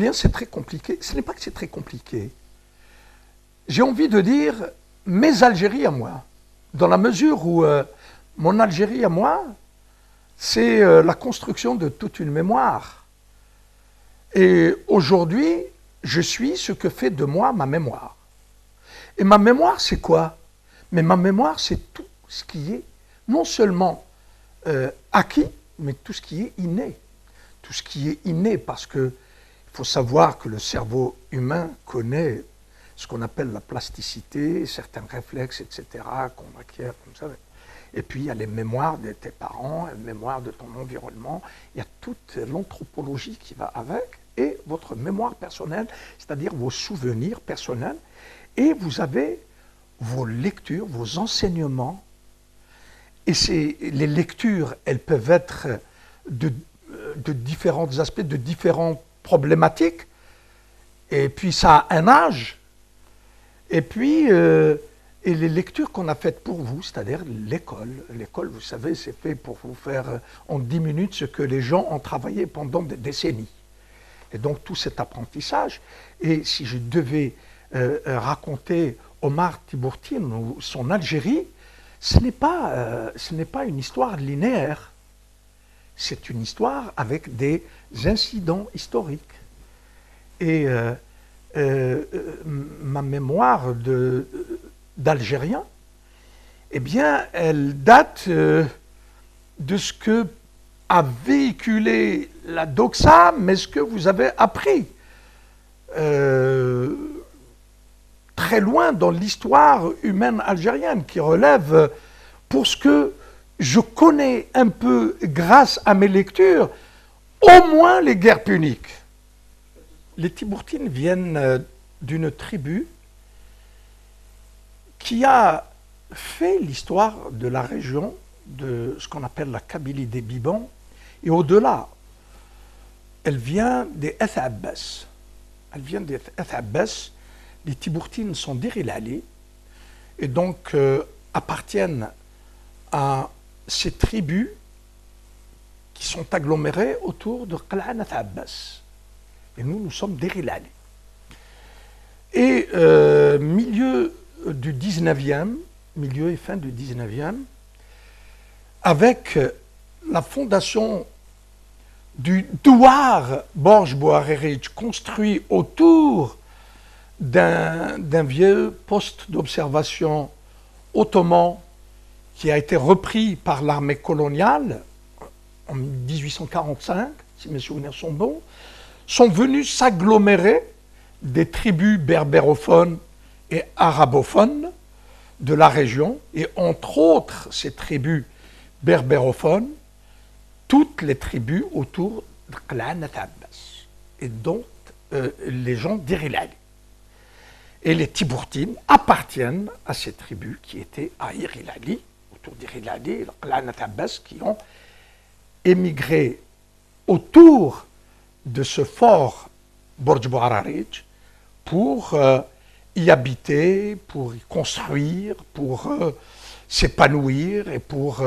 bien, c'est très compliqué. Ce n'est pas que c'est très compliqué. J'ai envie de dire mes Algéries à moi, dans la mesure où mon Algérie à moi, c'est la construction de toute une mémoire. Et aujourd'hui, je suis ce que fait de moi ma mémoire. Et ma mémoire, c'est quoi? Mais ma mémoire, c'est tout ce qui est non seulement acquis, mais tout ce qui est inné. Tout ce qui est inné, parce qu'il faut savoir que le cerveau humain connaît ce qu'on appelle la plasticité, certains réflexes, etc., qu'on acquiert comme ça. Et puis il y a les mémoires de tes parents, les mémoires de ton environnement, il y a toute l'anthropologie qui va avec, et votre mémoire personnelle, c'est-à-dire vos souvenirs personnels, et vous avez vos lectures, vos enseignements, et les lectures, elles peuvent être de différents aspects, de différentes problématiques, et puis ça a un âge, et puis et les lectures qu'on a faites pour vous, c'est-à-dire l'école. L'école, vous savez, c'est fait pour vous faire en 10 minutes ce que les gens ont travaillé pendant des décennies. Et donc tout cet apprentissage, et si je devais raconter Omar Tiburtine ou son Algérie, ce n'est pas une histoire linéaire. C'est une histoire avec des incidents historiques. Et ma mémoire d'Algérien, eh bien, elle date de ce que a véhiculé la doxa, mais ce que vous avez appris très loin dans l'histoire humaine algérienne, qui relève, pour ce que je connais un peu grâce à mes lectures, au moins les guerres puniques. Les Tiburtines viennent d'une tribu qui a fait l'histoire de la région, de ce qu'on appelle la Kabylie des Bibans, et au-delà, elle vient des Abbas. Elle vient des Abbas. Les Tiburtines sont d'Ir el Ali, et donc appartiennent à ces tribus qui sont agglomérées autour de Qal'an Abbas. Et nous sommes d'Ir el Ali. Et milieu du 19e, milieu et fin du 19e, avec la fondation du douar Borj Bouharerich, construit autour d'un vieux poste d'observation ottoman qui a été repris par l'armée coloniale en 1845, si mes souvenirs sont bons, sont venus s'agglomérer des tribus berbérophones et arabophones de la région, et entre autres ces tribus berbérophones, toutes les tribus autour de Qal'an Abbas, et dont les gens d'Ir el Ali. Et les Tiburtines appartiennent à ces tribus qui étaient à Ir el Ali, autour d'Ir el Ali et Qal'an Abbas, qui ont émigré autour de ce fort Borj Bouharerich pour y habiter, pour y construire, pour s'épanouir et pour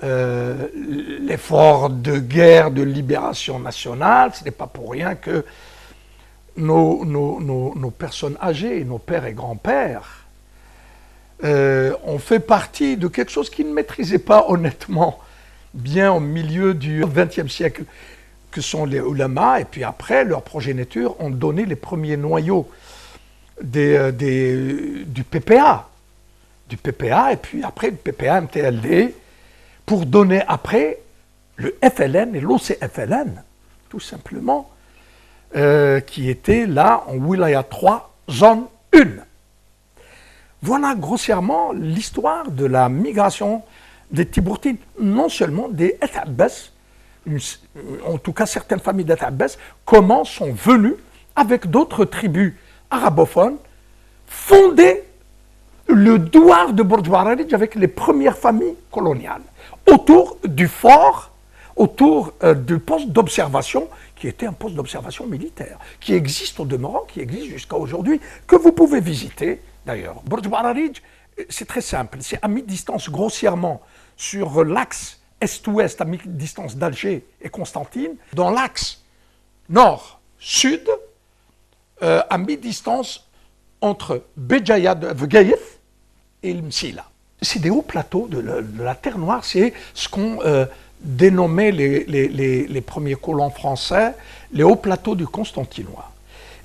l'effort de guerre, de libération nationale. Ce n'est pas pour rien que nos personnes âgées, nos pères et grands-pères, ont fait partie de quelque chose qu'ils ne maîtrisaient pas honnêtement bien au milieu du XXe siècle, que sont les ulamas, et puis après, leurs progénitures ont donné les premiers noyaux du PPA, et puis après le PPA MTLD, pour donner après le FLN et l'OCFLN, tout simplement, qui était là en Wilaya 3, zone 1. Voilà grossièrement l'histoire de la migration des Tiburtines, non seulement des Abbas, en tout cas certaines familles d'Abbas, comment sont venues avec d'autres tribus arabophones fonder le douar de Borj Bouharerich avec les premières familles coloniales, autour du fort, autour du poste d'observation, qui était un poste d'observation militaire, qui existe au demeurant, qui existe jusqu'à aujourd'hui, que vous pouvez visiter d'ailleurs. Borj Bouharerich, c'est très simple, c'est à mi-distance grossièrement sur l'axe est-ouest, à mi-distance d'Alger et Constantine. Dans l'axe nord, sud, à mi-distance entre Béjaïa de Vgaïf et le Msila. C'est des hauts plateaux de la Terre Noire, c'est ce qu'on dénommait les premiers colons français, les hauts plateaux du Constantinois.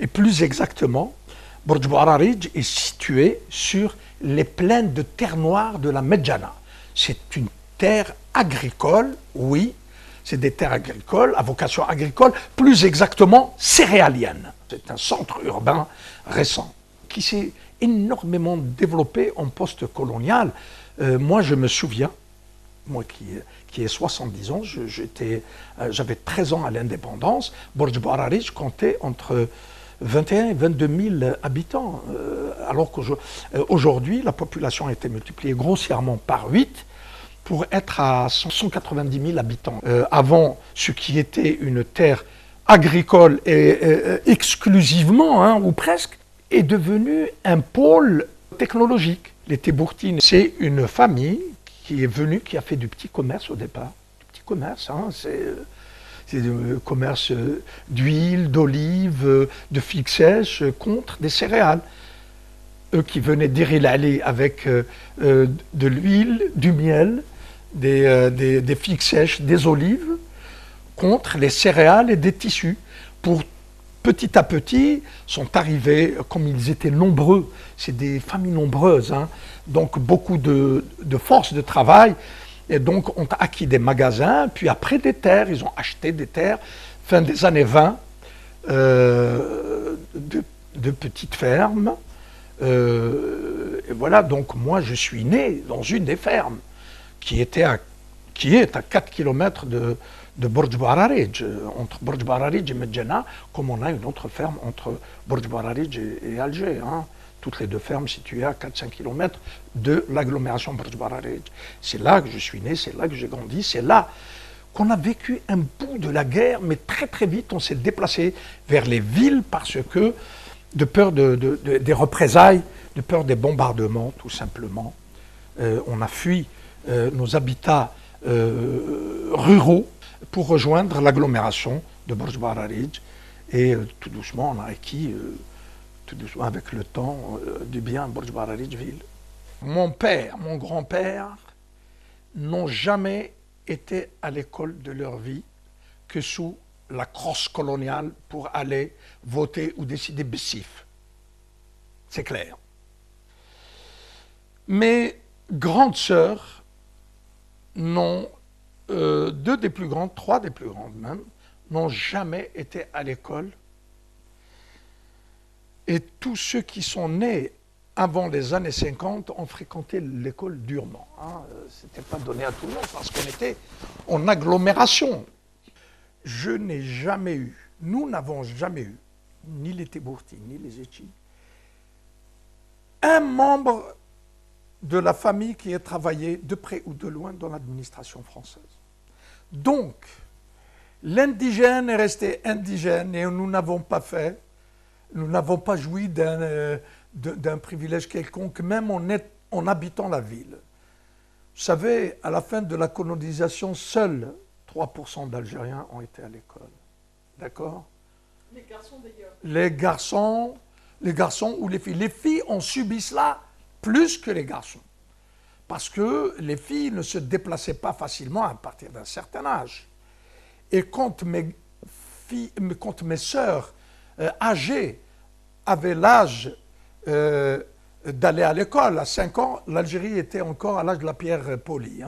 Et plus exactement, Borj Bouararij est situé sur les plaines de terre noire de la Medjana. C'est une terre agricole, oui, c'est des terres agricoles, à vocation agricole, plus exactement céréalienne. C'est un centre urbain récent qui s'est énormément développé en post-colonial. Moi, je me souviens, moi qui ai 70 ans, j'avais 13 ans à l'indépendance, Borj Bouararij comptait entre 21 et 22 000 habitants, alors qu'aujourd'hui, la population a été multipliée grossièrement par 8 pour être à 190 000 habitants. Avant, ce qui était une terre agricole et exclusivement, ou presque, est devenu un pôle technologique. Les Tiburtines, c'est une famille qui est venue, qui a fait du petit commerce au départ. Du petit commerce, c'est du commerce d'huile, d'olive, de figues sèches contre des céréales. Eux qui venaient d'Ir el Ali avec de l'huile, du miel, des figues sèches, des olives, contre les céréales et des tissus. Pour petit à petit, sont arrivés, comme ils étaient nombreux, c'est des familles nombreuses, donc beaucoup de force de travail, et donc ont acquis des magasins, puis après des terres, ils ont acheté des terres, fin des années 20, de petites fermes. Et voilà, donc moi je suis né dans une des fermes qui est à 4 km de Borj Bouararij, entre Borj Bouararij et Medjana, comme on a une autre ferme entre Borj Bouararij et Alger. Toutes les deux fermes situées à 4-5 km de l'agglomération Borj Bouararij. C'est là que je suis né, c'est là que j'ai grandi, c'est là qu'on a vécu un bout de la guerre, mais très très vite on s'est déplacé vers les villes parce que, de peur des représailles, de peur des bombardements tout simplement, on a fui nos habitats ruraux pour rejoindre l'agglomération de Borj Bouararij et tout doucement on a acquis tout doucement avec le temps du bien Borj Bouararij ville. Mon père, mon grand-père n'ont jamais été à l'école de leur vie que sous la crosse coloniale pour aller voter ou décider Bessif. C'est clair. Mes grandes sœurs n'ont, deux des plus grandes, trois des plus grandes même, n'ont jamais été à l'école. Et tous ceux qui sont nés avant les années 50 ont fréquenté l'école durement. Ce n'était pas donné à tout le monde parce qu'on était en agglomération. Je n'ai jamais eu, nous n'avons jamais eu, ni les Tiburtines, ni les Etchi, un membre de la famille qui ait travaillé de près ou de loin dans l'administration française. Donc, l'indigène est resté indigène et nous n'avons pas joui d'un privilège quelconque, même en habitant la ville. Vous savez, à la fin de la colonisation, seuls 3% d'Algériens ont été à l'école. D'accord? Les garçons d'ailleurs. Les garçons ou les filles. Les filles ont subi cela plus que les garçons. Parce que les filles ne se déplaçaient pas facilement à partir d'un certain âge. Et quand mes sœurs âgées avaient l'âge d'aller à l'école, à 5 ans, l'Algérie était encore à l'âge de la pierre polie.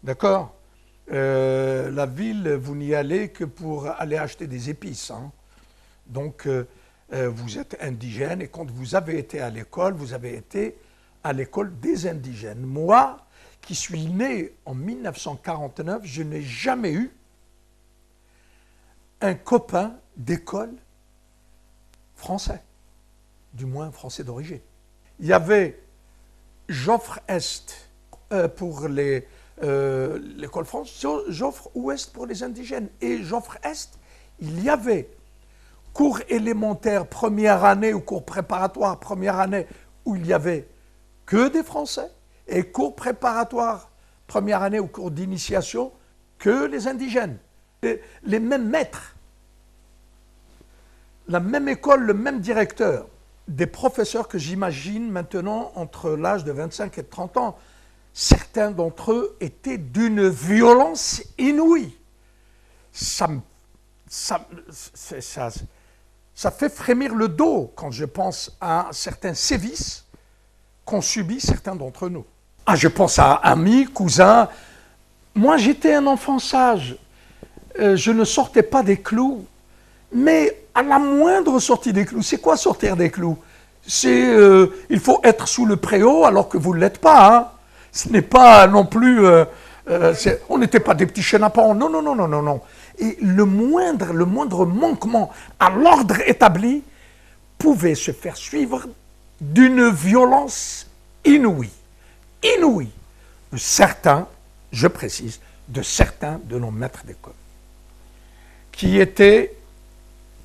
D'accord? La ville, vous n'y allez que pour aller acheter des épices. Donc, vous êtes indigène et quand vous avez été à l'école, vous avez été à l'école des indigènes. Moi, qui suis né en 1949, je n'ai jamais eu un copain d'école français, du moins français d'origine. Il y avait Joffre Est pour l'école française, Joffre Ouest pour les indigènes. Et Joffre Est, il y avait cours élémentaire première année ou cours préparatoire première année où il y avait que des Français et cours préparatoire première année ou cours d'initiation que les indigènes. Les mêmes maîtres, la même école, le même directeur, des professeurs que j'imagine maintenant entre l'âge de 25 et de 30 ans. Certains d'entre eux étaient d'une violence inouïe. Ça fait frémir le dos quand je pense à certains sévices qu'ont subis certains d'entre nous. Ah, je pense à amis, cousins. Moi, j'étais un enfant sage. Je ne sortais pas des clous. Mais à la moindre sortie des clous, c'est quoi sortir des clous? Il faut être sous le préau alors que vous ne l'êtes pas. Hein. Ce n'est pas non plus... on n'était pas des petits chenapans. Non, non, non, non, non, non. Et le moindre manquement à l'ordre établi pouvait se faire suivre d'une violence inouïe. Inouïe. De certains, je précise, de certains de nos maîtres d'école, qui étaient,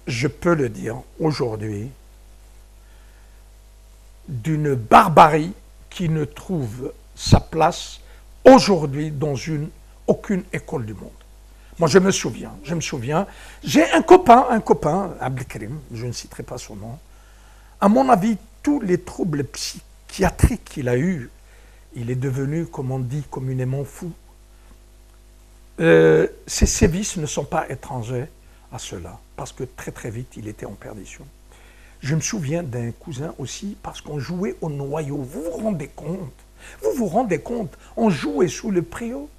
je peux le dire aujourd'hui, d'une barbarie qui ne trouve sa place aujourd'hui dans aucune école du monde. Moi, je me souviens, j'ai un copain, Abdelkrim, je ne citerai pas son nom. À mon avis, tous les troubles psychiatriques qu'il a eus, il est devenu, comme on dit communément, fou. Ces sévices ne sont pas étrangers à cela, parce que très très vite, il était en perdition. Je me souviens d'un cousin aussi, parce qu'on jouait au noyau. Vous vous rendez compte? Vous vous rendez compte? On jouait sous le préau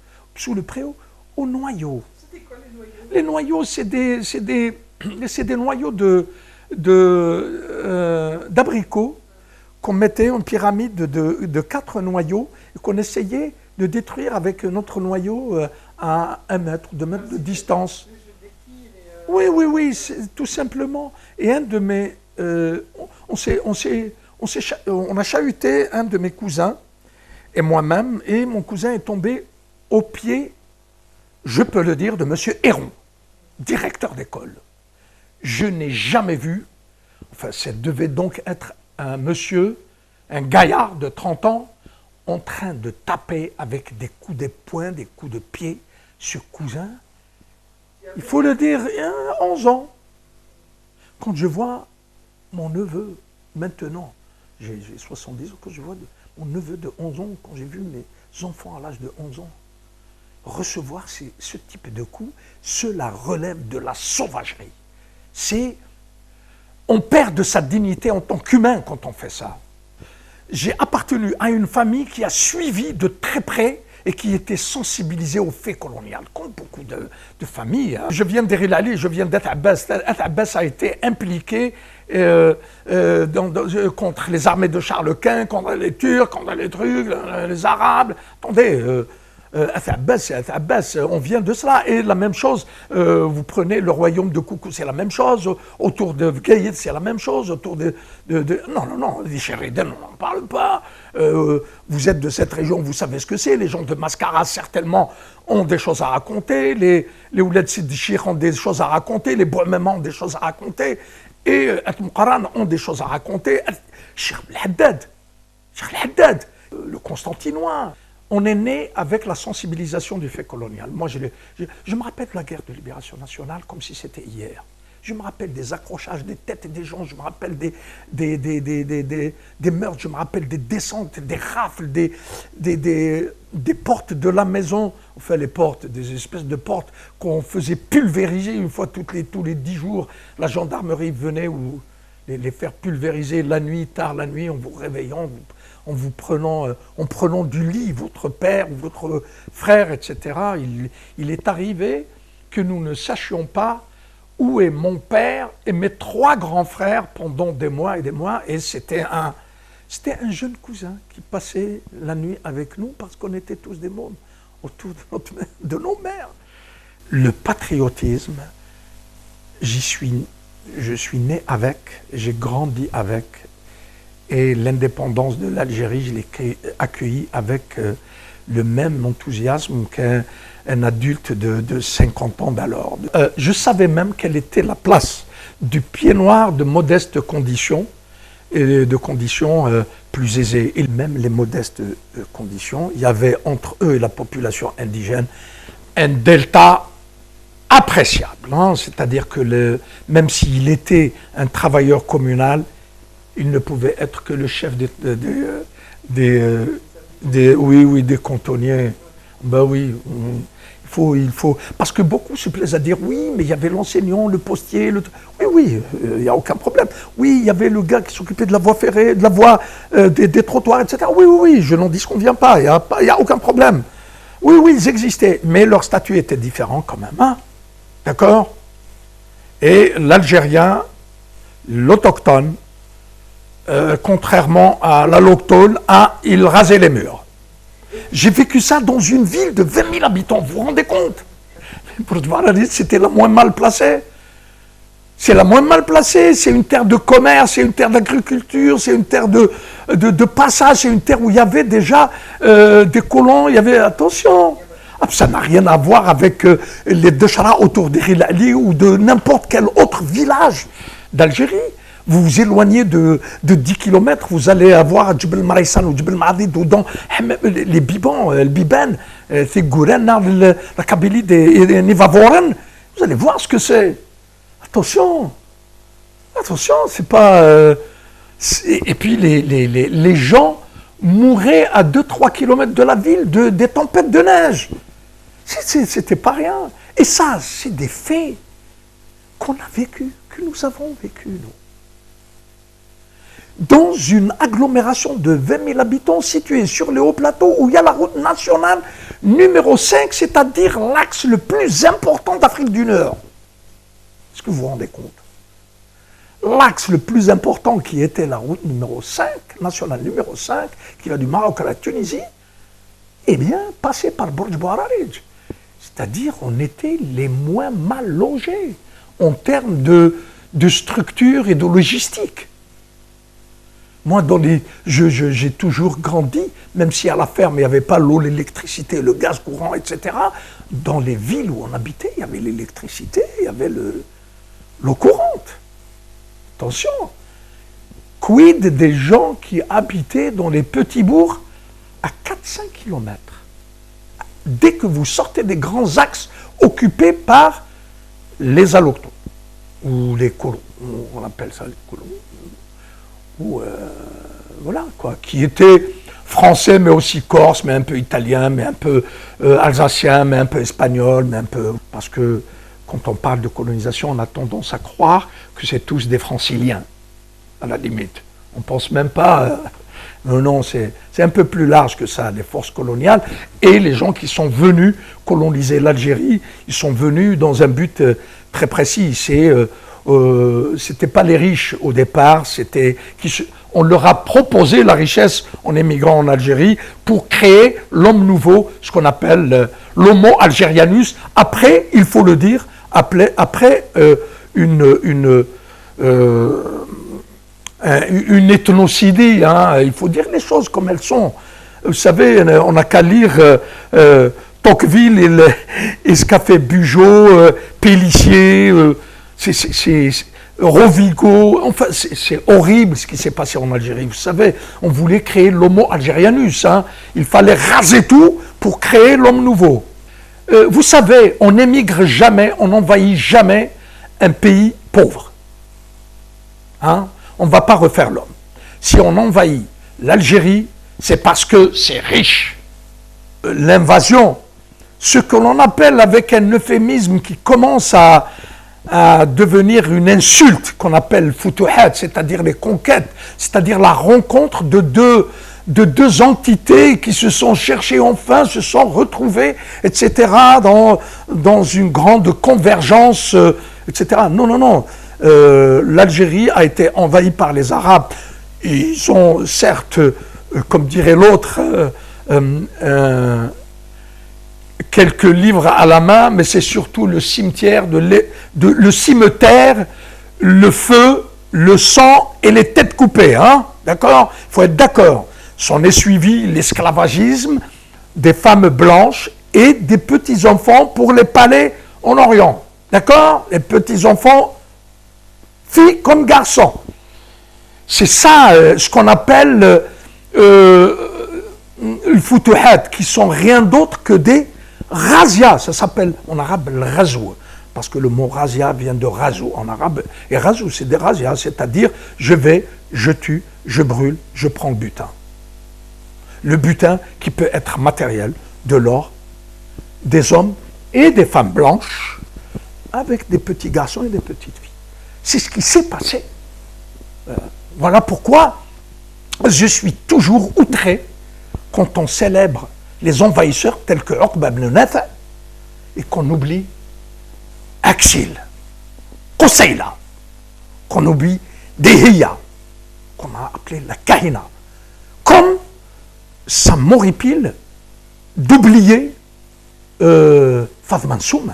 au noyau. C'était quoi les noyaux? Les noyaux, c'est des noyaux d'abricots qu'on mettait en pyramide de 4 noyaux et qu'on essayait de détruire avec notre noyau à 1 mètre, 2 mètres de distance. Oui, tout simplement. Et un de mes... on a chahuté un de mes cousins et moi-même, et mon cousin est tombé au pied, je peux le dire, de M. Héron, directeur d'école. Je n'ai jamais vu, enfin, ça devait donc être un monsieur, un gaillard de 30 ans, en train de taper avec des coups de poing, des coups de pied, ce cousin. Il faut le dire, il a 11 ans. Quand je vois mon neveu, maintenant, j'ai 70 ans, quand je vois mon neveu de 11 ans, quand j'ai vu mes enfants à l'âge de 11 ans, recevoir ce type de coups, cela relève de la sauvagerie. On perd de sa dignité en tant qu'humain quand on fait ça. J'ai appartenu à une famille qui a suivi de très près et qui était sensibilisée aux faits coloniales, comme beaucoup de familles. Hein. Je viens d'Er El Ali, je viens d'Et Abbas. Et Abbas a été impliqué contre les armées de Charles Quint, contre les Turcs, contre les trucs, les Arabes. Attendez, Et Abbas, on vient de cela. Et la même chose, vous prenez le royaume de Koukou, c'est la même chose. Autour de Gaïd, c'est la même chose. Autour non, les Chérides, on n'en parle pas. Vous êtes de cette région, vous savez ce que c'est. Les gens de Mascara, certainement, ont des choses à raconter. Les Ouled Sidichir ont des choses à raconter. Les Bouamema ont des choses à raconter. Et At-Muqaran ont des choses à raconter. Cheikh Al-Haddad, le Constantinois. On est né avec la sensibilisation du fait colonial. Moi, je me rappelle de la guerre de libération nationale comme si c'était hier. Je me rappelle des accrochages des têtes des gens, je me rappelle des meurtres, je me rappelle des descentes, des rafles, des portes de la maison. Enfin, les portes, des espèces de portes qu'on faisait pulvériser une fois tous les 10 jours. La gendarmerie venait les faire pulvériser la nuit, tard la nuit, en vous réveillant, en prenant du lit votre père ou votre frère, etc. Il est arrivé que nous ne sachions pas où est mon père et mes 3 grands frères pendant des mois et des mois. Et c'était un jeune cousin qui passait la nuit avec nous parce qu'on était tous des mômes autour de nos mères. Le patriotisme, je suis né avec, j'ai grandi avec. Et l'indépendance de l'Algérie, je l'ai accueillie avec le même enthousiasme qu'un adulte de 50 ans d'alors. Je savais même quelle était la place du pied noir de modestes conditions et de conditions plus aisées. Et même les modestes conditions, il y avait entre eux et la population indigène un delta appréciable. Hein, c'est-à-dire que même s'il était un travailleur communal, il ne pouvait être que le chef des cantonniers. Ben oui, il faut. Parce que beaucoup se plaisent à dire oui, mais il y avait l'enseignant, le postier, oui, il n'y a aucun problème. Oui, il y avait le gars qui s'occupait de la voie ferrée, de la voie des trottoirs, etc. Oui, je n'en disconviens pas, il n'y a aucun problème. Oui, ils existaient, mais leur statut était différent quand même, hein. D'accord? Et l'Algérien, l'autochtone, contrairement à l'allochtone, il rasait les murs. J'ai vécu ça dans une ville de 20 000 habitants, vous vous rendez compte? C'était la moins mal placée. C'est la moins mal placée, c'est une terre de commerce, c'est une terre d'agriculture, c'est une terre de passage, c'est une terre où il y avait déjà des colons, il y avait, attention, ça n'a rien à voir avec les Dechara autour d'Iril Ali ou de n'importe quel autre village d'Algérie. Vous vous éloignez de 10 km, vous allez avoir Djebel Maraïsan ou Djebel Maadid ou dans les Bibans, le Biban, c'est Gouren, la Kabylie des Nivavoren. Vous allez voir ce que c'est. Attention, c'est pas... Et puis les gens mouraient à 2-3 km de la ville des tempêtes de neige. C'était pas rien. Et ça, c'est des faits qu'on a vécu, que nous avons vécu, nous. Dans une agglomération de 20 000 habitants située sur les hauts plateaux où il y a la route nationale numéro 5, c'est-à-dire l'axe le plus important d'Afrique du Nord. Est-ce que vous vous rendez compte? L'axe le plus important qui était la route numéro 5, nationale numéro 5, qui va du Maroc à la Tunisie, eh bien, passé par Bourj Bouararij. C'est-à-dire, on était les moins mal logés en termes de structure et de logistique. Moi, j'ai toujours grandi, même si à la ferme, il n'y avait pas l'eau, l'électricité, le gaz courant, etc. Dans les villes où on habitait, il y avait l'électricité, il y avait l'eau courante. Attention. Quid des gens qui habitaient dans les petits bourgs à 4-5 km? Dès que vous sortez des grands axes occupés par les allochtones, ou les colons, on appelle ça les colons, ou voilà quoi, qui étaient français mais aussi corse, mais un peu italien, mais un peu alsacien, mais un peu espagnol, mais un peu... Parce que quand on parle de colonisation, on a tendance à croire que c'est tous des franciliens, à la limite. On ne pense même pas... non, c'est un peu plus large que ça, les forces coloniales. Et les gens qui sont venus coloniser l'Algérie, ils sont venus dans un but très précis. C'était pas les riches au départ, on leur a proposé la richesse en émigrant en Algérie pour créer l'homme nouveau, ce qu'on appelle l'homo algérianus. Après, il faut le dire, après une ethnocidie, hein, il faut dire les choses comme elles sont. Vous savez, on n'a qu'à lire Tocqueville et ce qu'a fait Bugeaud, Pélissier, Rovigo, enfin c'est horrible ce qui s'est passé en Algérie. Vous savez, on voulait créer l'homo algérianus, hein. Il fallait raser tout pour créer l'homme nouveau. Vous savez, on n'émigre jamais, on n'envahit jamais un pays pauvre. Hein? On ne va pas refaire l'homme. Si on envahit l'Algérie, c'est parce que c'est riche. L'invasion, ce que l'on appelle avec un euphémisme qui commence à devenir une insulte, qu'on appelle futuhat, c'est-à-dire les conquêtes, c'est-à-dire la rencontre de deux entités qui se sont cherchées enfin, se sont retrouvées, etc., dans une grande convergence, etc. Non. L'Algérie a été envahie par les Arabes. Ils ont certes, comme dirait l'autre, quelques livres à la main, mais c'est surtout le cimetière, le cimetière, le feu, le sang et les têtes coupées. Hein? D'accord? Il faut être d'accord. S'en est suivi l'esclavagisme des femmes blanches et des petits-enfants pour les palais en Orient. D'accord? Les petits-enfants, filles comme garçons. C'est ça ce qu'on appelle le futuhat, qui sont rien d'autre que des razzias. Ça s'appelle en arabe le razou. parce que le mot razia vient de razou en arabe, et razou c'est des razia, c'est-à-dire je vais, je tue, je brûle, je prends le butin. Le butin qui peut être matériel, de l'or, des hommes et des femmes blanches, avec des petits garçons et des petites filles. C'est ce qui s'est passé. Voilà pourquoi je suis toujours outré quand on célèbre les envahisseurs tels que Uqba ibn Nafi et qu'on oublie Aksil, Qusayla, qu'on oublie Dehiya, qu'on a appelé la Kahina. Comme ça m'horripile d'oublier Fathman Soumer.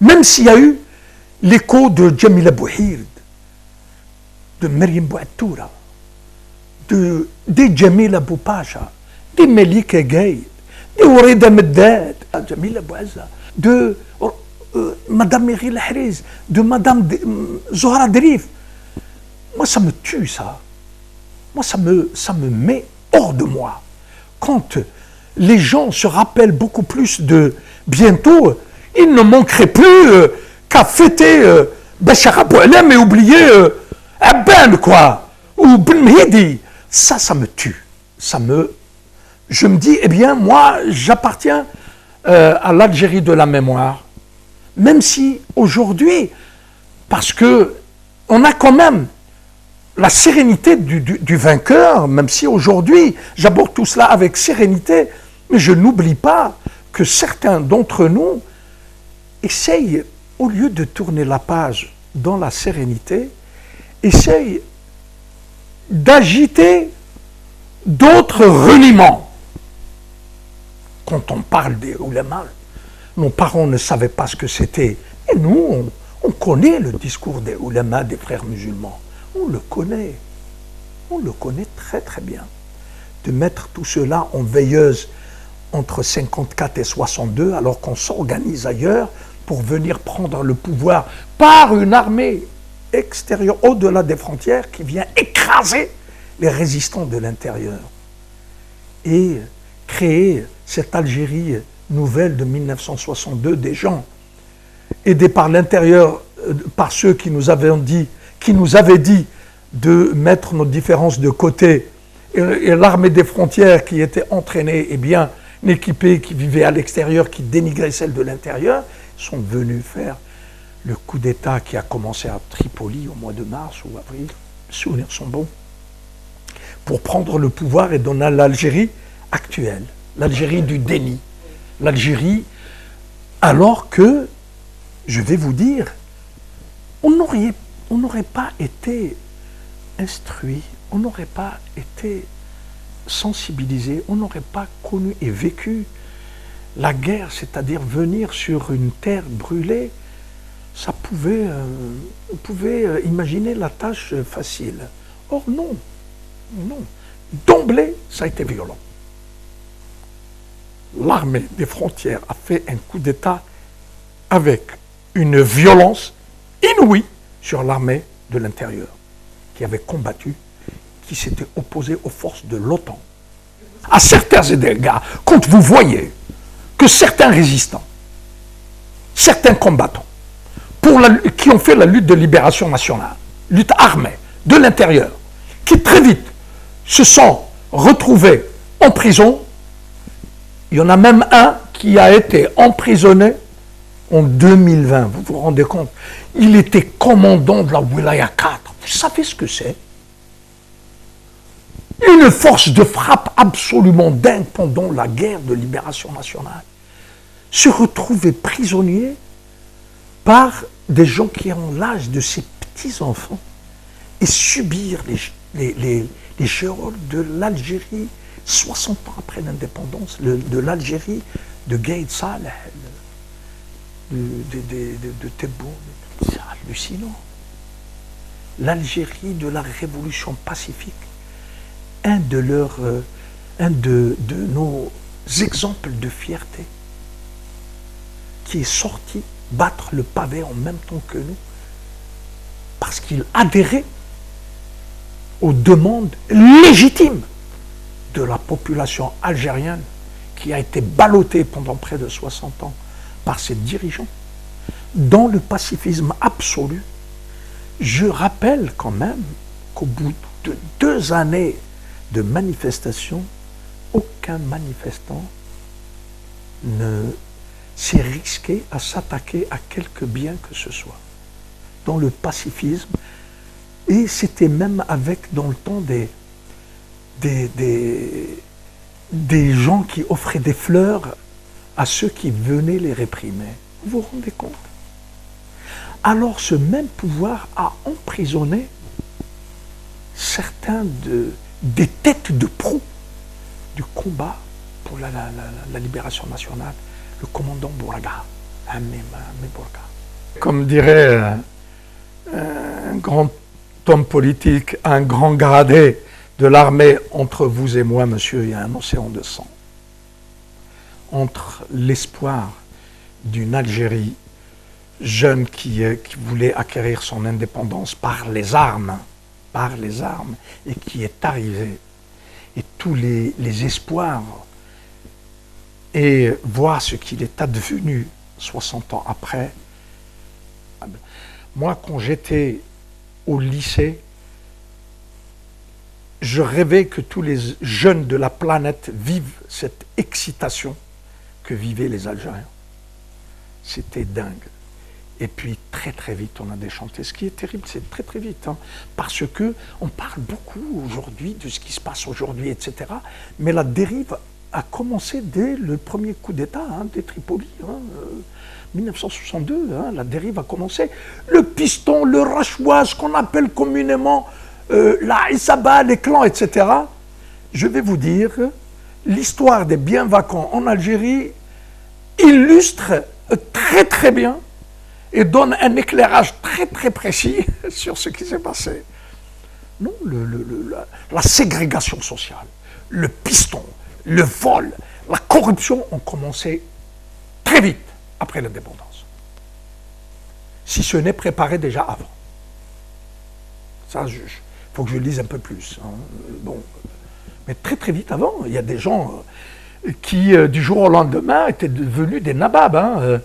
Même s'il y a eu l'écho de Jamila Bouhird, de Maryam Bouattoura, de Jamila Boupacha, de Melika Gaïd, de Ourida Meddad, Jamila Bouazza, de Madame Meryl Hariz, de Madame Zohra Drif. Moi, ça me tue, ça. Moi, ça me met hors de moi. Quand les gens se rappellent beaucoup plus de bientôt, il ne manquerait plus qu'à fêter Bachar Aboualem et oublier Abban, quoi, ou Ben Mehdi. Ça me tue. Je me dis, eh bien, moi, j'appartiens à l'Algérie de la mémoire. Même si aujourd'hui, parce que on a quand même la sérénité du vainqueur, même si aujourd'hui, j'aborde tout cela avec sérénité, mais je n'oublie pas que certains d'entre nous essayent, au lieu de tourner la page dans la sérénité, essayent d'agiter d'autres reniements. Quand on parle des oulémas, nos parents ne savaient pas ce que c'était. Et nous, on connaît le discours des oulémas, des frères musulmans. On le connaît. On le connaît très très bien. De mettre tout cela en veilleuse entre 54 et 62, alors qu'on s'organise ailleurs pour venir prendre le pouvoir par une armée extérieure, au-delà des frontières, qui vient écraser les résistants de l'intérieur. Et créer cette Algérie nouvelle de 1962, des gens aidés par l'intérieur, par ceux qui nous avaient dit de mettre nos différences de côté, et l'armée des frontières qui était entraînée et bien équipée, qui vivait à l'extérieur, qui dénigrait celle de l'intérieur, sont venus faire le coup d'État qui a commencé à Tripoli au mois de mars ou avril, les souvenirs sont bons, pour prendre le pouvoir et donner l'Algérie actuelle, l'Algérie du déni, l'Algérie, alors que, je vais vous dire, on n'aurait pas été instruit, on n'aurait pas été sensibilisé, on n'aurait pas connu et vécu la guerre, c'est-à-dire venir sur une terre brûlée. Ça on pouvait imaginer la tâche facile. Or non, non. D'emblée, ça a été violent. L'armée des frontières a fait un coup d'État avec une violence inouïe sur l'armée de l'intérieur, qui avait combattu, qui s'était opposée aux forces de l'OTAN. À certains égards, quand vous voyez que certains résistants, certains combattants, qui ont fait la lutte de libération nationale, lutte armée, de l'intérieur, qui très vite se sont retrouvés en prison. Il y en a même un qui a été emprisonné en 2020, vous vous rendez compte? Il était commandant de la Wilaya 4. Vous savez ce que c'est? Une force de frappe absolument dingue pendant la guerre de libération nationale. Se retrouver prisonnier par des gens qui ont l'âge de ces petits-enfants et subir les géroles de l'Algérie 60 ans après l'indépendance, de l'Algérie de Gaïd Saleh, de Tebboune. C'est hallucinant. L'Algérie de la révolution pacifique, un de nos exemples de fierté, qui est sorti battre le pavé en même temps que nous, parce qu'il adhérait aux demandes légitimes de la population algérienne qui a été ballottée pendant près de 60 ans par ses dirigeants dans le pacifisme absolu. Je rappelle quand même qu'au bout de 2 années de manifestation, aucun manifestant ne s'est risqué à s'attaquer à quelque bien que ce soit. Dans le pacifisme, et c'était même avec, dans le temps, des gens qui offraient des fleurs à ceux qui venaient les réprimer. Vous vous rendez compte? Alors ce même pouvoir a emprisonné certains des têtes de proue du combat pour la libération nationale, le commandant Bourga, Amé Bourga. Comme dirait un grand homme politique, un grand gradé de l'armée, entre vous et moi, monsieur, il y a un océan de sang. Entre l'espoir d'une Algérie jeune qui voulait acquérir son indépendance par les armes, et qui est arrivée, et tous les espoirs, et voir ce qu'il est advenu 60 ans après. Moi, quand j'étais au lycée, je rêvais que tous les jeunes de la planète vivent cette excitation que vivaient les Algériens. C'était dingue. Et puis très très vite on a déchanté. Ce qui est terrible, c'est très très vite, hein, parce que on parle beaucoup aujourd'hui de ce qui se passe aujourd'hui, etc. Mais la dérive a commencé dès le premier coup d'État, hein, dès Tripoli, 1962. La dérive a commencé. Le piston, le rachois, ce qu'on appelle communément la Issaba, les clans, etc. Je vais vous dire, l'histoire des biens vacants en Algérie illustre très très bien et donne un éclairage très très précis sur ce qui s'est passé. Non, la ségrégation sociale, le piston, le vol, la corruption ont commencé très vite après l'indépendance. Si ce n'est préparé déjà avant. Ça, il faut que je lise un peu plus. Hein. Bon. Mais très très vite avant, il y a des gens qui, du jour au lendemain, étaient devenus des nababs. Hein,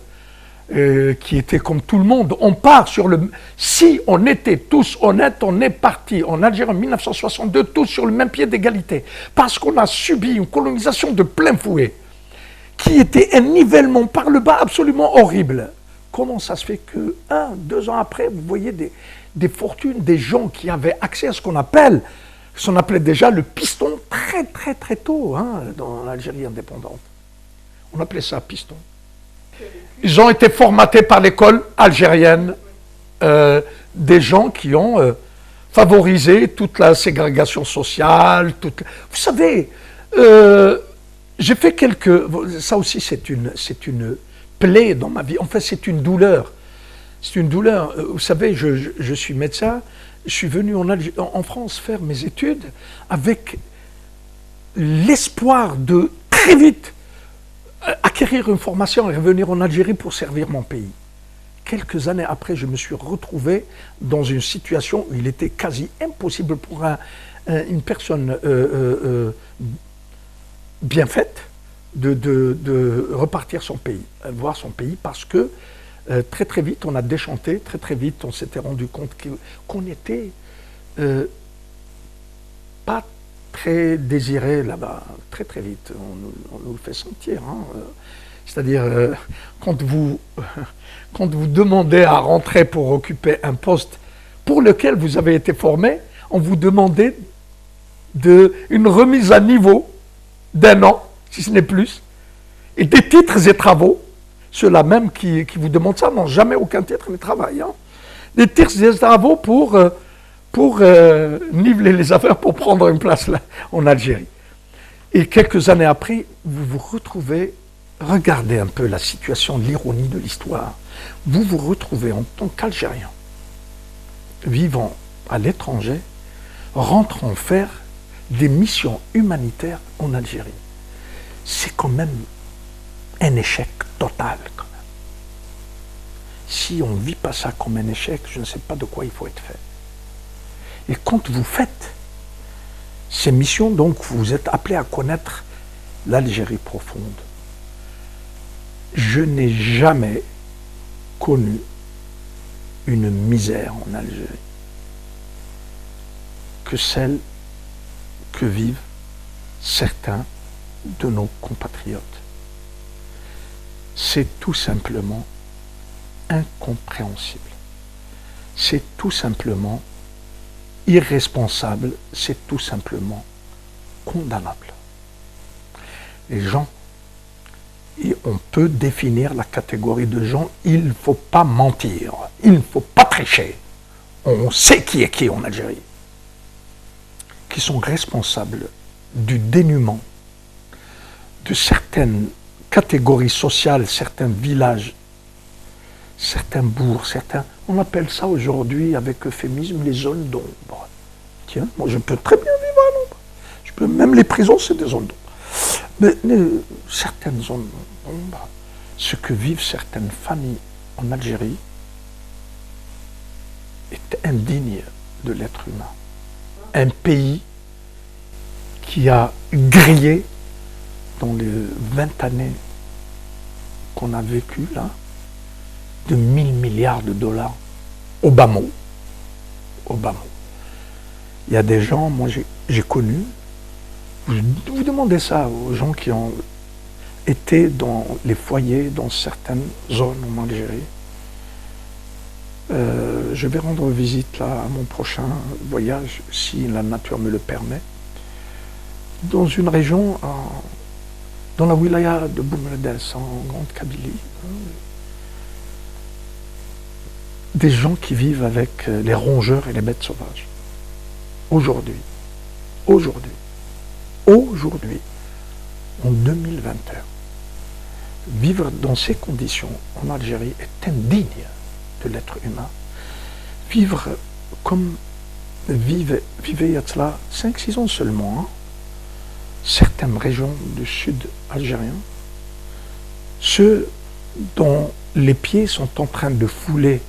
qui était comme tout le monde. On part sur le... Si on était tous honnêtes, on est parti en Algérie en 1962, tous sur le même pied d'égalité. Parce qu'on a subi une colonisation de plein fouet, qui était un nivellement par le bas absolument horrible. Comment ça se fait que 2 ans après, vous voyez des fortunes, des gens qui avaient accès à ce qu'on appelait déjà le piston très très très tôt, hein, dans l'Algérie indépendante. On appelait ça piston. Ils ont été formatés par l'école algérienne, des gens qui ont favorisé toute la ségrégation sociale. Vous savez, j'ai fait ça aussi c'est une plaie dans ma vie. En fait, c'est une douleur. C'est une douleur. Vous savez, je suis médecin. Je suis venu en France faire mes études avec l'espoir de très vite acquérir une formation et revenir en Algérie pour servir mon pays. Quelques années après, je me suis retrouvé dans une situation où il était quasi impossible pour une personne bien faite de repartir voir son pays, parce que très très vite on a déchanté, très très vite on s'était rendu compte qu'on n'était pas très désiré là-bas, très très vite, on nous le fait sentir. Hein. C'est-à-dire, quand vous demandez à rentrer pour occuper un poste pour lequel vous avez été formé, on vous demandait une remise à niveau d'1 an, si ce n'est plus, et des titres et travaux. Ceux-là même qui vous demandent ça n'ont jamais aucun titre ni travail. Hein. Des titres et travaux pour niveler les affaires, pour prendre une place là, en Algérie. Et quelques années après, vous vous retrouvez, regardez un peu la situation, l'ironie de l'histoire, vous vous retrouvez en tant qu'Algérien, vivant à l'étranger, rentrant faire des missions humanitaires en Algérie. C'est quand même un échec total, quand même. Si on ne vit pas ça comme un échec, je ne sais pas de quoi il faut être fait. Et quand vous faites ces missions, donc vous êtes appelé à connaître l'Algérie profonde. Je n'ai jamais connu une misère en Algérie que celle que vivent certains de nos compatriotes. C'est tout simplement incompréhensible. C'est tout simplement irresponsable. C'est tout simplement condamnable. Les gens, et on peut définir la catégorie de gens, il ne faut pas mentir, il ne faut pas tricher. On sait qui est qui en Algérie, qui sont responsables du dénuement de certaines catégories sociales, certains villages, certains bourgs, certains, on appelle ça aujourd'hui avec euphémisme les zones d'ombre. Tiens, moi je peux très bien vivre à l'ombre. Même les prisons, c'est des zones d'ombre. Mais certaines zones d'ombre, ce que vivent certaines familles en Algérie est indigne de l'être humain. Un pays qui a grillé dans les 20 années qu'on a vécu là, de 1000 milliards de dollars au bas mot. Au bas mot. Il y a des gens, moi j'ai connu, vous demandez ça aux gens qui ont été dans les foyers, dans certaines zones en Algérie. Je vais rendre visite là à mon prochain voyage, si la nature me le permet, dans une région, dans la wilaya de Boumerdès, en Grande Kabylie. Des gens qui vivent avec les rongeurs et les bêtes sauvages. Aujourd'hui, en 2021, vivre dans ces conditions en Algérie est indigne de l'être humain. Vivre comme vivaient il y a cela 5-6 ans seulement, hein, certaines régions du sud algérien, ceux dont les pieds sont en train de fouler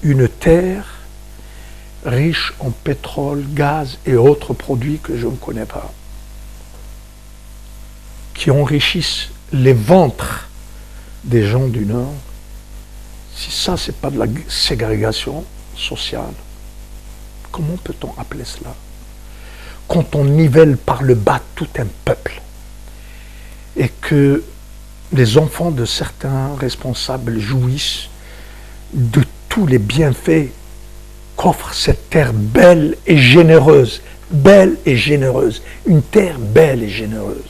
une terre riche en pétrole, gaz et autres produits que je ne connais pas, qui enrichissent les ventres des gens du Nord. Si ça, c'est pas de la ségrégation sociale, comment peut-on appeler cela? Quand on nivelle par le bas tout un peuple et que les enfants de certains responsables jouissent de tous les bienfaits qu'offre cette terre belle et généreuse, une terre belle et généreuse,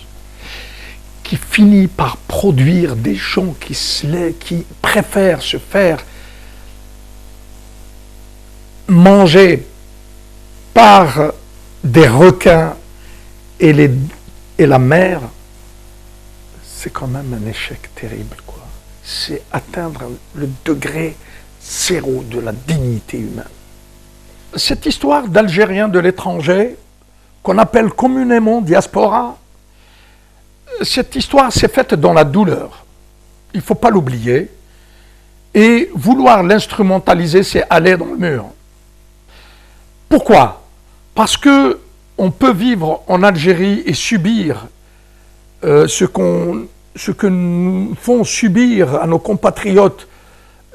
qui finit par produire des gens qui préfèrent se faire manger par des requins et la mer, c'est quand même un échec terrible, quoi. C'est atteindre le degré zéro de la dignité humaine. Cette histoire d'Algériens de l'étranger, qu'on appelle communément diaspora, cette histoire s'est faite dans la douleur. Il ne faut pas l'oublier. Et vouloir l'instrumentaliser, c'est aller dans le mur. Pourquoi? Parce qu'on peut vivre en Algérie et subir ce que nous font subir à nos compatriotes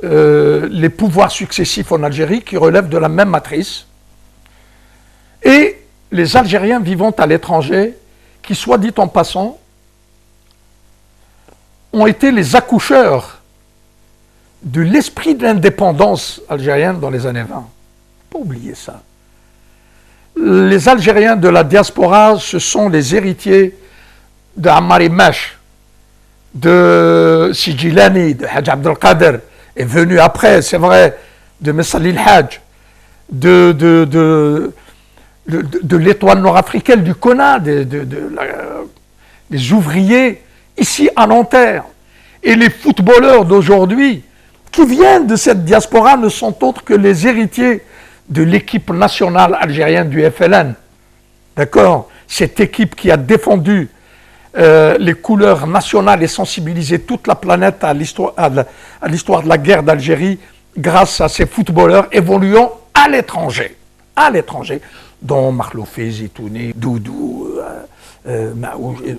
les pouvoirs successifs en Algérie qui relèvent de la même matrice, et les Algériens vivant à l'étranger qui, soit dit en passant, ont été les accoucheurs de l'esprit de l'indépendance algérienne dans les années 20. Pas oublier ça. Les Algériens de la diaspora, ce sont les héritiers de Ammar Mesh, de Sijilani, de Hadj Abdelkader, est venu après, c'est vrai, de Messalil Hadj, de l'étoile nord-africaine, du Kona, des ouvriers ici à Nanterre. Et les footballeurs d'aujourd'hui qui viennent de cette diaspora ne sont autres que les héritiers de l'équipe nationale algérienne du FLN. D'accord? Cette équipe qui a défendu les couleurs nationales et sensibilisé toute la planète à l'histoire de la guerre d'Algérie grâce à ces footballeurs évoluant à l'étranger, dont Makhloufi, Zitouni, Doudou,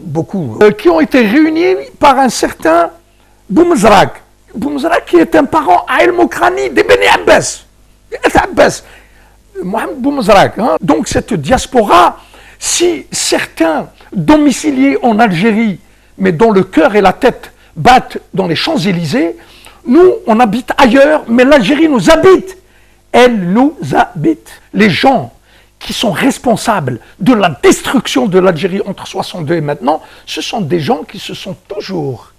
beaucoup, qui ont été réunis par un certain Boumezrak, Boumezrak qui est un parent à El Mokrani des Beni Abbas. Abbas. Mohamed Boumezrak. Hein. Donc cette diaspora, si certains domiciliés en Algérie, mais dont le cœur et la tête battent dans les Champs-Élysées, nous, on habite ailleurs, mais l'Algérie nous habite. Elle nous habite. Les gens qui sont responsables de la destruction de l'Algérie entre 62 et maintenant, ce sont des gens qui se sont toujours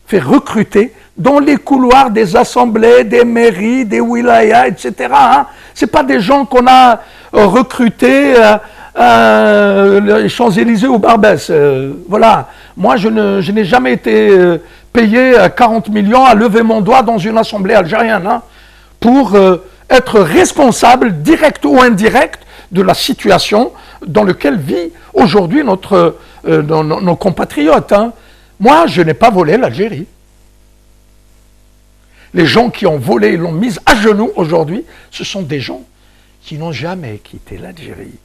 fait recruter dans les couloirs des assemblées, des mairies, des wilayas, etc. Hein. Ce pas des gens qu'on a recrutés les Champs-Élysées ou Barbès. Voilà. Moi, je n'ai jamais été payé 40 millions à lever mon doigt dans une assemblée algérienne hein, pour être responsable, direct ou indirect, de la situation dans laquelle vit aujourd'hui nos compatriotes. Hein. Moi, je n'ai pas volé l'Algérie. Les gens qui ont volé et l'ont mise à genoux aujourd'hui, ce sont des gens qui n'ont jamais quitté l'Algérie.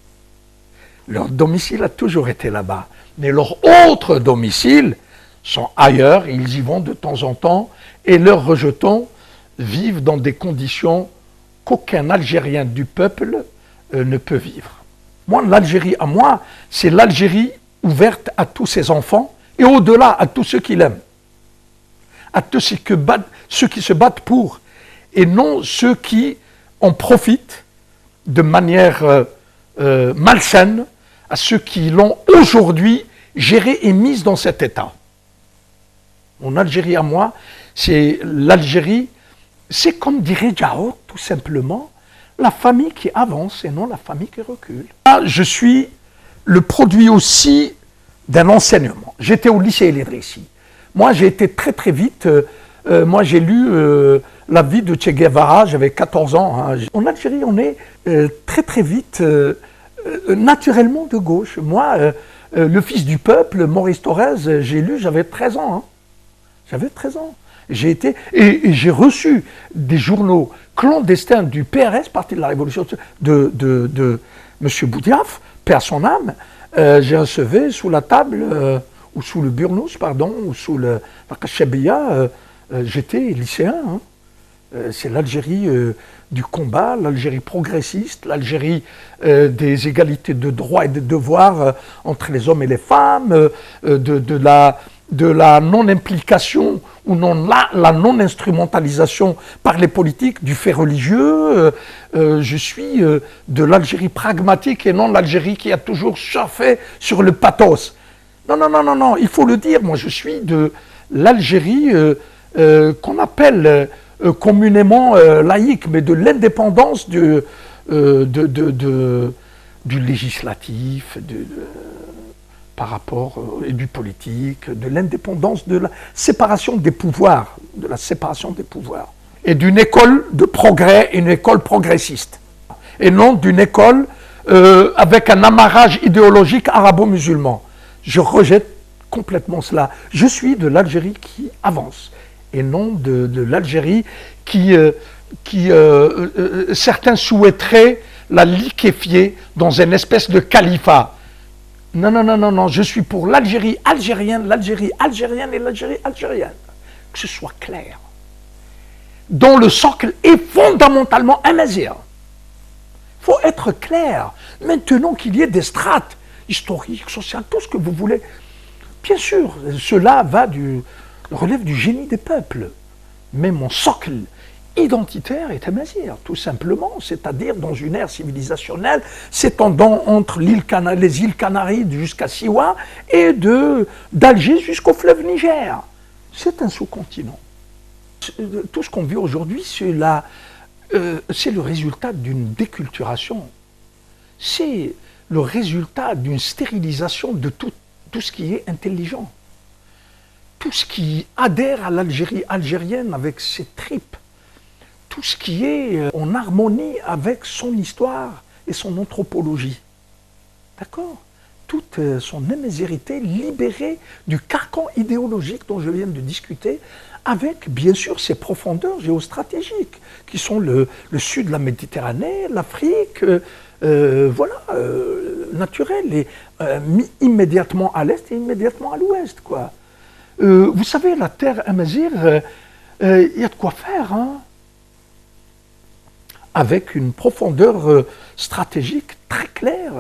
Leur domicile a toujours été là-bas. Mais leurs autres domiciles sont ailleurs, ils y vont de temps en temps, et leurs rejetons vivent dans des conditions qu'aucun Algérien du peuple ne peut vivre. Moi, l'Algérie à moi, c'est l'Algérie ouverte à tous ses enfants, et au-delà, à tous ceux qui l'aiment. À tous ceux qui se battent pour, et non ceux qui en profitent de manière malsaine, à ceux qui l'ont aujourd'hui géré et mise dans cet état. Mon Algérie à moi, c'est l'Algérie, c'est comme dirait Jao, tout simplement, la famille qui avance et non la famille qui recule. Je suis le produit aussi d'un enseignement. J'étais au lycée El Idrissi. Moi, j'ai été très très vite, moi j'ai lu la vie de Che Guevara, j'avais 14 ans. Hein. En Algérie, on est très très vite naturellement de gauche. Moi, le fils du peuple, Maurice Thorez, j'ai lu, j'avais 13 ans. Hein. J'avais 13 ans. J'ai été, et j'ai reçu des journaux clandestins du PRS, Parti de la Révolution, de M. Boudiaf, paix à son âme. J'ai reçu sous la table, ou sous le burnous, pardon, ou sous la Kachabia, j'étais lycéen. Hein. C'est l'Algérie du combat, l'Algérie progressiste, l'Algérie des égalités de droits et de devoirs entre les hommes et les femmes, de la non-implication ou la non-instrumentalisation par les politiques du fait religieux. Je suis de l'Algérie pragmatique et non l'Algérie qui a toujours surfé sur le pathos. Non, il faut le dire, moi je suis de l'Algérie qu'on appelle communément laïque, mais de l'indépendance du législatif, par rapport et du politique, de l'indépendance, de la séparation des pouvoirs, et d'une école de progrès, une école progressiste, et non d'une école avec un amarrage idéologique arabo-musulman. Je rejette complètement cela. Je suis de l'Algérie qui avance, et non de l'Algérie qui certains souhaiteraient la liquéfier dans une espèce de califat. Non, je suis pour l'Algérie algérienne et l'Algérie algérienne. Que ce soit clair. Dont le socle est fondamentalement amazigh. Il faut être clair. Maintenant qu'il y ait des strates historiques, sociales, tout ce que vous voulez. Bien sûr, cela relève du génie des peuples. Mais mon socle identitaire est amazigh, tout simplement, c'est-à-dire dans une ère civilisationnelle s'étendant entre les îles Canaries jusqu'à Siwa et d'Alger jusqu'au fleuve Niger. C'est un sous-continent. Tout ce qu'on vit aujourd'hui, c'est le résultat d'une déculturation. C'est le résultat d'une stérilisation de tout ce qui est intelligent. Tout ce qui adhère à l'Algérie algérienne avec ses tripes. Tout ce qui est en harmonie avec son histoire et son anthropologie. D'accord? Toute son amazérité libérée du carcan idéologique dont je viens de discuter, avec bien sûr ses profondeurs géostratégiques, qui sont le sud de la Méditerranée, l'Afrique, naturel, et immédiatement à l'est et immédiatement à l'ouest, quoi. Vous savez, la terre amazigh, Il y a de quoi faire, hein, avec une profondeur stratégique très claire,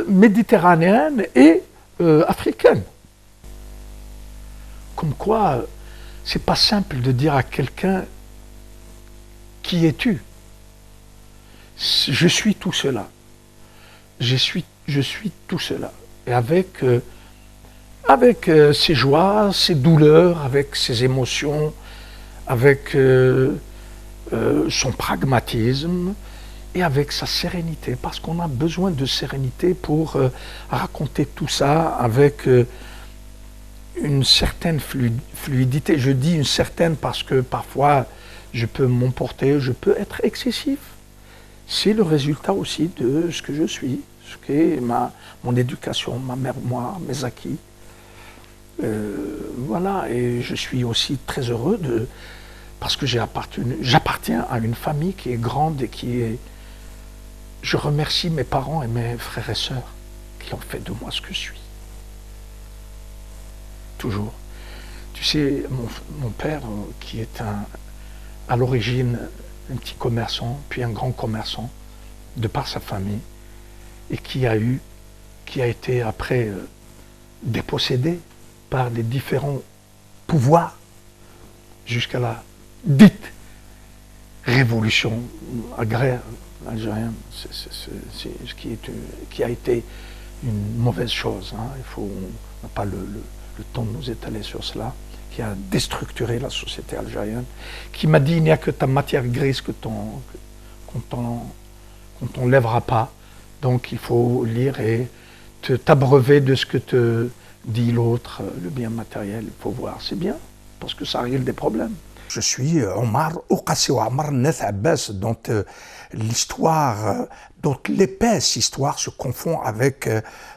méditerranéenne et africaine. Comme quoi, c'est pas simple de dire à quelqu'un qui es-tu? Je suis tout cela. Je suis tout cela. Et avec ses joies, ses douleurs, avec ses émotions, avec son pragmatisme et avec sa sérénité, parce qu'on a besoin de sérénité pour raconter tout ça avec une certaine fluidité. Je dis une certaine parce que parfois je peux m'emporter, je peux être excessif. C'est le résultat aussi de ce que je suis, ce qu'est mon éducation, ma mémoire, mes acquis. Voilà, et je suis aussi très heureux parce que j'appartiens à une famille qui est grande et qui est... Je remercie mes parents et mes frères et sœurs qui ont fait de moi ce que je suis. Toujours. Tu sais, mon père, qui est à l'origine un petit commerçant, puis un grand commerçant, de par sa famille, et qui a été après dépossédé par les différents pouvoirs jusqu'à la dite révolution agraire algérienne, qui a été une mauvaise chose. Hein. On n'a pas le temps de nous étaler sur cela, qui a déstructuré la société algérienne, qui m'a dit il n'y a que ta matière grise qu'on t'enlèvera pas, donc il faut lire et t'abreuver de ce que te dit l'autre, le bien matériel, il faut voir, c'est bien, parce que ça règle des problèmes. Je suis Omar Oukassi Omar Neth Abbas, dont l'histoire, dont l'épaisse histoire se confond avec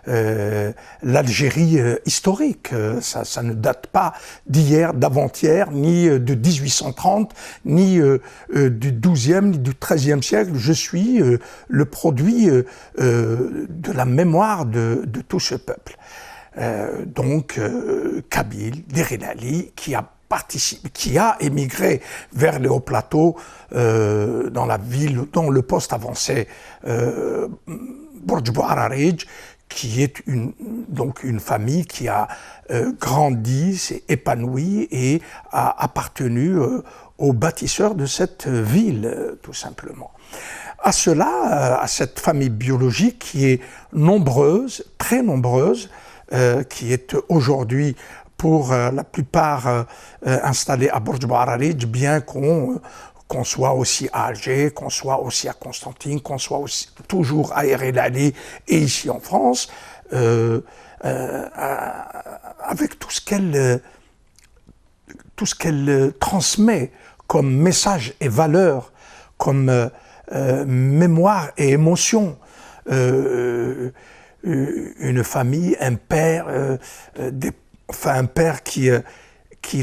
l'Algérie historique. Ça ne date pas d'hier, d'avant-hier, ni de 1830, ni du XIIe, ni du XIIIe siècle. Je suis le produit de la mémoire de tout ce peuple. Donc Kabyle, Derilali, qui a émigré vers les hauts plateaux dans la ville, dans le poste avancé Bourj Bouararij, qui est donc une famille qui a grandi, s'est épanouie et a appartenu aux bâtisseurs de cette ville, tout simplement. À cela, à cette famille biologique qui est nombreuse, très nombreuse, qui est aujourd'hui pour la plupart installés à Bourj Bouararij, bien qu'on soit aussi à Alger, qu'on soit aussi à Constantine, qu'on soit aussi toujours à Erelali et ici en France, avec tout ce qu'elle transmet comme message et valeur, comme mémoire et émotion. Une famille, un père, un père qui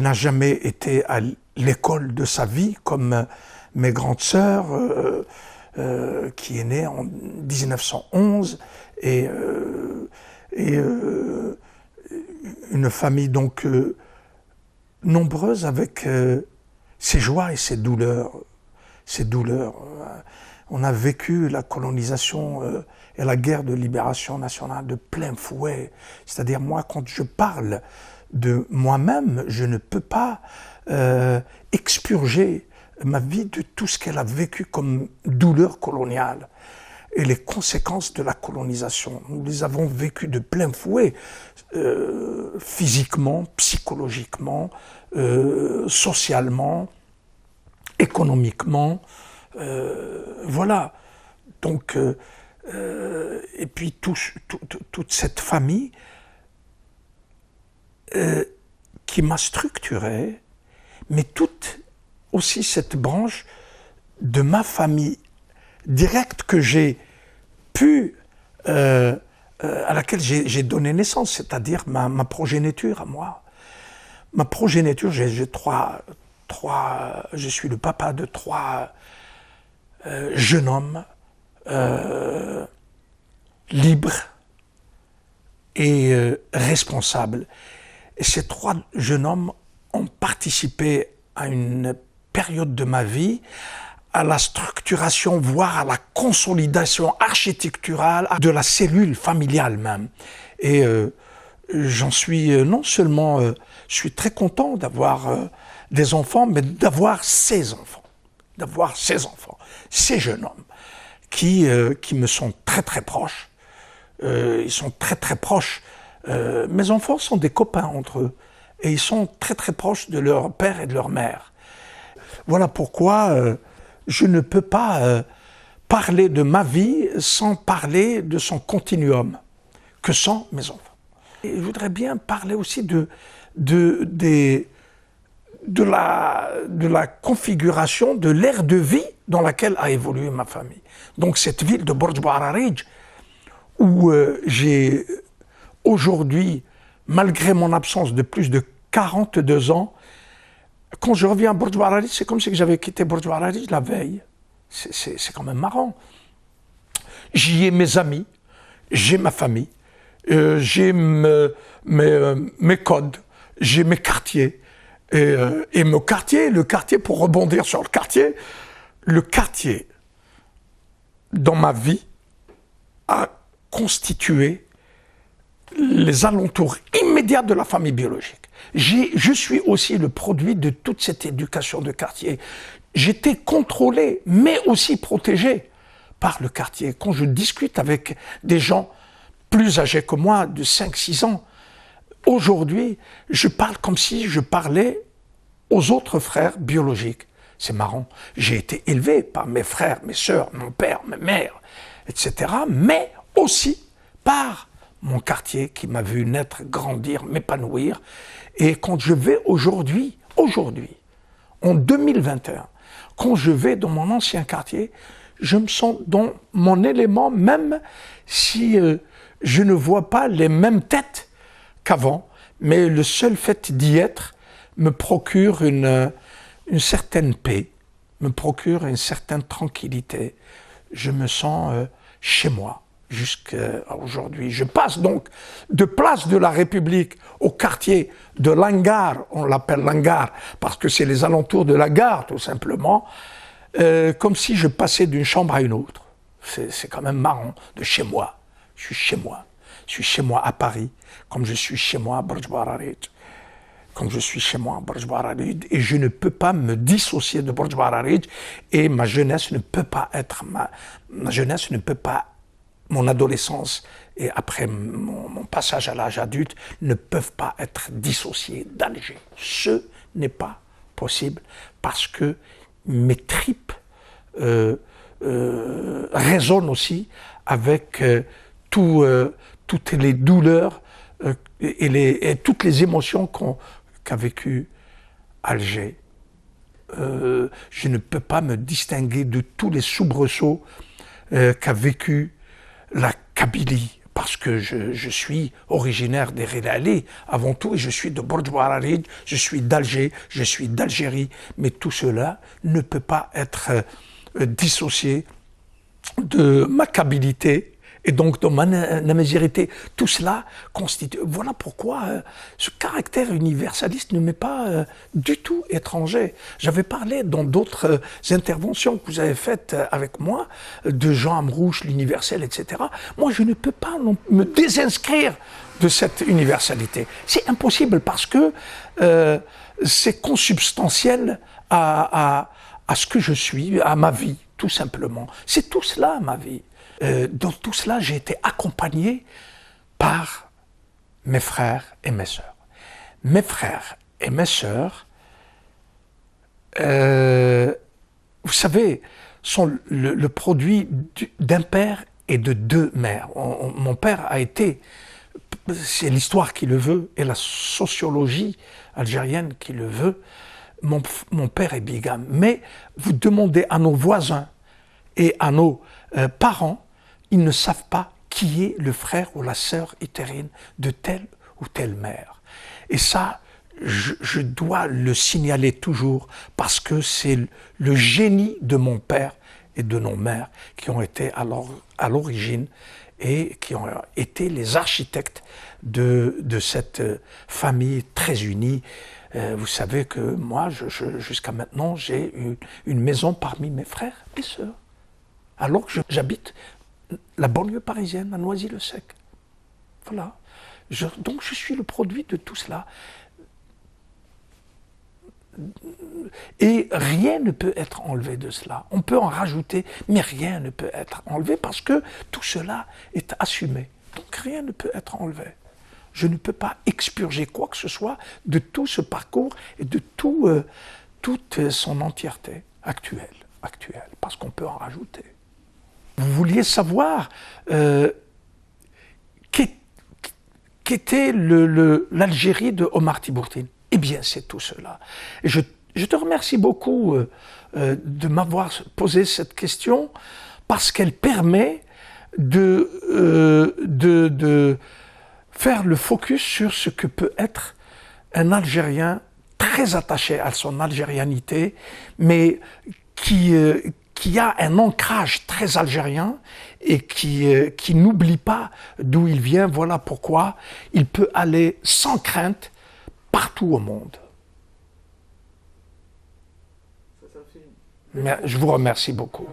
n'a jamais été à l'école de sa vie, comme mes grandes sœurs, qui est née en 1911, et une famille donc nombreuse avec ses joies et ses douleurs. On a vécu la colonisation et la guerre de libération nationale de plein fouet. C'est-à-dire, moi, quand je parle de moi-même, je ne peux pas expurger ma vie de tout ce qu'elle a vécu comme douleur coloniale et les conséquences de la colonisation. Nous les avons vécues de plein fouet, physiquement, psychologiquement, socialement, économiquement. Voilà. Donc, et puis toute cette famille qui m'a structuré, mais toute aussi cette branche de ma famille directe que j'ai pu, à laquelle j'ai donné naissance, c'est-à-dire ma progéniture à moi. Ma progéniture, j'ai je suis le papa de 3 jeunes hommes libres et responsables. Et ces 3 jeunes hommes ont participé à une période de ma vie, à la structuration, voire à la consolidation architecturale de la cellule familiale même. Et j'en suis non seulement, je suis très content d'avoir des enfants, mais d'avoir ces enfants, ces jeunes hommes qui me sont très très proches. Ils sont très très proches. Mes enfants sont des copains entre eux et ils sont très très proches de leur père et de leur mère. Voilà pourquoi je ne peux pas parler de ma vie sans parler de son continuum que sont mes enfants. Et je voudrais bien parler aussi de la configuration, de l'ère de vie dans laquelle a évolué ma famille. Donc cette ville de Borj Bouararij, où j'ai aujourd'hui, malgré mon absence de plus de 42 ans, quand je reviens à Borj Bouararij, c'est comme si j'avais quitté Borj Bouararij la veille. C'est quand même marrant. J'y ai mes amis, j'ai ma famille, j'ai mes codes, j'ai mes quartiers. Et le quartier, pour rebondir sur le quartier, dans ma vie, a constitué les alentours immédiats de la famille biologique. Je suis aussi le produit de toute cette éducation de quartier. J'étais contrôlé, mais aussi protégé par le quartier. Quand je discute avec des gens plus âgés que moi, de 5-6 ans, aujourd'hui, je parle comme si je parlais aux autres frères biologiques. C'est marrant. J'ai été élevé par mes frères, mes sœurs, mon père, ma mère, etc. Mais aussi par mon quartier qui m'a vu naître, grandir, m'épanouir. Et quand je vais aujourd'hui, en 2021, quand je vais dans mon ancien quartier, je me sens dans mon élément, même si je ne vois pas les mêmes têtes qu'avant, mais le seul fait d'y être me procure une certaine paix, me procure une certaine tranquillité. Je me sens chez moi jusqu'à aujourd'hui. Je passe donc de place de la République au quartier de Langar, on l'appelle Langar parce que c'est les alentours de la gare tout simplement, comme si je passais d'une chambre à une autre. C'est quand même marrant, de chez moi. Je suis chez moi. Je suis chez moi à Paris, comme je suis chez moi à Borj Bouararij. Comme je suis chez moi à Borj Bouararij, et je ne peux pas me dissocier de Borj Bouararij, et ma jeunesse ne peut pas être mon adolescence et après mon passage à l'âge adulte ne peuvent pas être dissociés d'Alger. Ce n'est pas possible parce que mes tripes résonnent aussi avec toutes les douleurs et toutes les émotions qu'a vécu Alger. Je ne peux pas me distinguer de tous les soubresauts qu'a vécu la Kabylie, parce que je suis originaire des Relais avant tout, et je suis de Borj Bouararij, je suis d'Alger, je suis d'Algérie, mais tout cela ne peut pas être dissocié de ma kabilité et donc de ma namazirité. Tout cela constitue... Voilà pourquoi ce caractère universaliste ne m'est pas du tout étranger. J'avais parlé dans d'autres interventions que vous avez faites avec moi, de Jean Amrouche, l'universel, etc. Moi, je ne peux pas me désinscrire de cette universalité. C'est impossible parce que c'est consubstantiel à ce que je suis, à ma vie, tout simplement. C'est tout cela, ma vie. Dans tout cela, j'ai été accompagné par mes frères et mes sœurs. Mes frères et mes sœurs, vous savez, sont le produit d'un père et de deux mères. Mon père a été, c'est l'histoire qui le veut, et la sociologie algérienne qui le veut, mon père est bigame. Mais vous demandez à nos voisins et à nos parents, ils ne savent pas qui est le frère ou la sœur utérine de telle ou telle mère. Et ça, je dois le signaler toujours parce que c'est le génie de mon père et de nos mères qui ont été à l'origine et qui ont été les architectes de cette famille très unie Vous savez que moi, jusqu'à maintenant, j'ai une maison parmi mes frères et sœurs. Alors que j'habite la banlieue parisienne, à Noisy-le-Sec. Voilà. Donc je suis le produit de tout cela. Et rien ne peut être enlevé de cela. On peut en rajouter, mais rien ne peut être enlevé parce que tout cela est assumé. Donc rien ne peut être enlevé. Je ne peux pas expurger quoi que ce soit de tout ce parcours et de toute son entièreté actuelle, parce qu'on peut en rajouter. Vous vouliez savoir qu'était l'Algérie de Omar Tibourtine? Eh bien, c'est tout cela. Et je te remercie beaucoup de m'avoir posé cette question parce qu'elle permet de faire le focus sur ce que peut être un Algérien très attaché à son algérianité, mais qui a un ancrage très algérien et qui n'oublie pas d'où il vient. Voilà pourquoi il peut aller sans crainte partout au monde. Je vous remercie beaucoup.